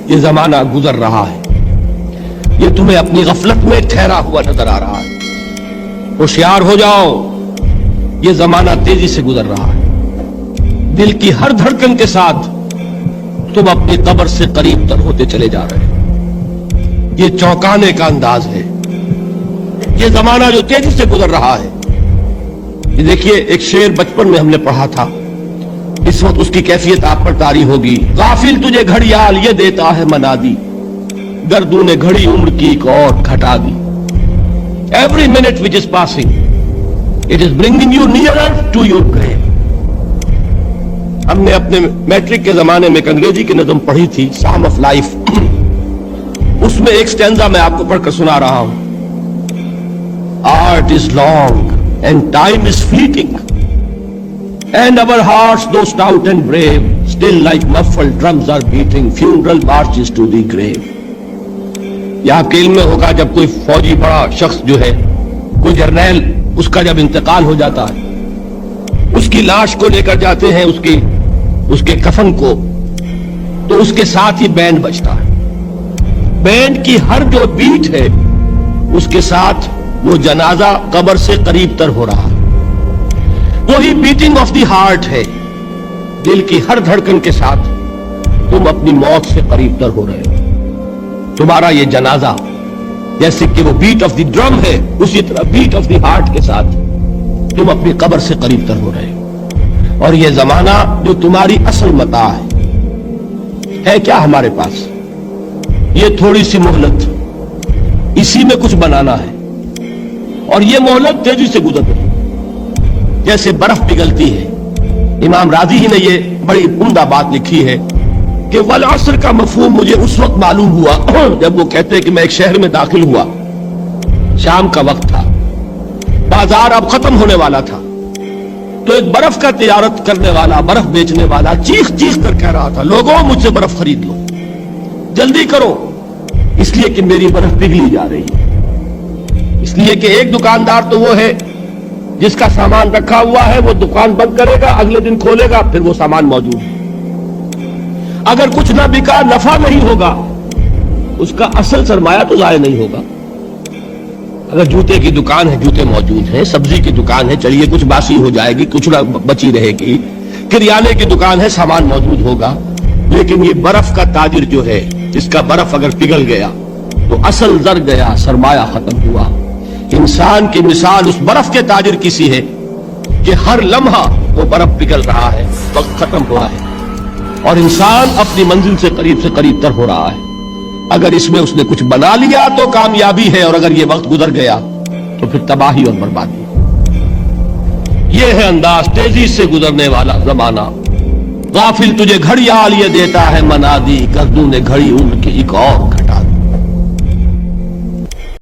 یہ زمانہ گزر رہا ہے، یہ تمہیں اپنی غفلت میں ٹھہرا ہوا نظر آ رہا ہے۔ ہوشیار ہو جاؤ، یہ زمانہ تیزی سے گزر رہا ہے۔ دل کی ہر دھڑکن کے ساتھ تم اپنی قبر سے قریب تر ہوتے چلے جا رہے ہو۔ یہ چونکانے کا انداز ہے، یہ زمانہ جو تیزی سے گزر رہا ہے۔ یہ دیکھیے، ایک شعر بچپن میں ہم نے پڑھا تھا، اس وقت اس کی کیفیت آپ پر طاری ہوگی۔ غافل تجھے گھڑیال یہ دیتا ہے منادی، گردوں نے گھڑی عمر کی ایک اور گھٹا دی۔ Every minute which is passing, it is bringing you nearer to your grave۔ ہم نے اپنے میٹرک کے زمانے میں ایک انگریزی کی نظم پڑھی تھی، سام آف لائف۔ اس میں ایک سٹینزا میں آپ کو پڑھ کر سنا رہا ہوں۔ Art is long and time is fleeting, and our hearts, though stout and brave, still like muffled drums are beating funeral marches to the grave۔ یہ آپ کے علم میں ہوگا، جب کوئی فوجی بڑا شخص جو ہے، کوئی جرنیل، اس کا جب انتقال ہو جاتا ہے، اس کی لاش کو لے کر جاتے ہیں اس کے کفن کو، تو اس کے ساتھ ہی بینڈ بجتا ہے۔ بینڈ کی ہر جو بیٹ ہے، اس کے ساتھ وہ جنازہ قبر سے قریب تر ہو رہا ہے۔ وہی بیٹنگ آف دی ہارٹ ہے، دل کی ہر دھڑکن کے ساتھ تم اپنی موت سے قریب تر ہو رہے ہو۔ تمہارا یہ جنازہ جیسے کہ وہ بیٹ آف دی ڈرم ہے، اسی طرح بیٹ آف دی ہارٹ کے ساتھ تم اپنی قبر سے قریب تر ہو رہے ہو۔ اور یہ زمانہ جو تمہاری اصل متاع ہے کیا ہمارے پاس؟ یہ تھوڑی سی مہلت، اسی میں کچھ بنانا ہے، اور یہ مہلت تیزی سے گزر رہی ہے، جیسے برف پگھلتی ہے۔ امام راضی ہی نے یہ بڑی عمدہ بات لکھی ہے کہ والعصر کا مفہوم مجھے اس وقت معلوم ہوا جب وہ کہتے کہ میں ایک شہر میں داخل ہوا، شام کا وقت تھا، بازار اب ختم ہونے والا تھا، تو ایک برف کا تجارت کرنے والا، برف بیچنے والا چیخ چیخ کر کہہ رہا تھا، لوگوں مجھ سے برف خرید لو، جلدی کرو، اس لیے کہ میری برف پگھلی جا رہی ہے۔ اس لیے کہ ایک دکاندار تو وہ ہے جس کا سامان رکھا ہوا ہے، وہ دکان بند کرے گا، اگلے دن کھولے گا، پھر وہ سامان موجود ہے۔ اگر کچھ نہ بکا، نفع نہیں ہوگا، اس کا اصل سرمایہ تو ضائع نہیں ہوگا۔ اگر جوتے کی دکان ہے، جوتے موجود ہیں، سبزی کی دکان ہے، چلیے کچھ باسی ہو جائے گی، کچھ نہ بچی رہے گی، کریانے کی دکان ہے، سامان موجود ہوگا۔ لیکن یہ برف کا تاجر جو ہے، اس کا برف اگر پگھل گیا تو اصل زر گیا، سرمایہ ختم ہوا۔ انسان کی مثال اس برف کے تاجر کی سی ہے کہ ہر لمحہ وہ برف پگھل رہا ہے، وقت ختم ہوا ہے، اور انسان اپنی منزل سے قریب تر ہو رہا ہے۔ اگر اس میں اس نے کچھ بنا لیا تو کامیابی ہے، اور اگر یہ وقت گزر گیا تو پھر تباہی اور بربادی۔ یہ ہے انداز تیزی سے گزرنے والا زمانہ۔ غافل تجھے گھڑیال یہ دیتا ہے منادی، گردوں نے گھڑی عمر کی ایک اور گھٹا دی۔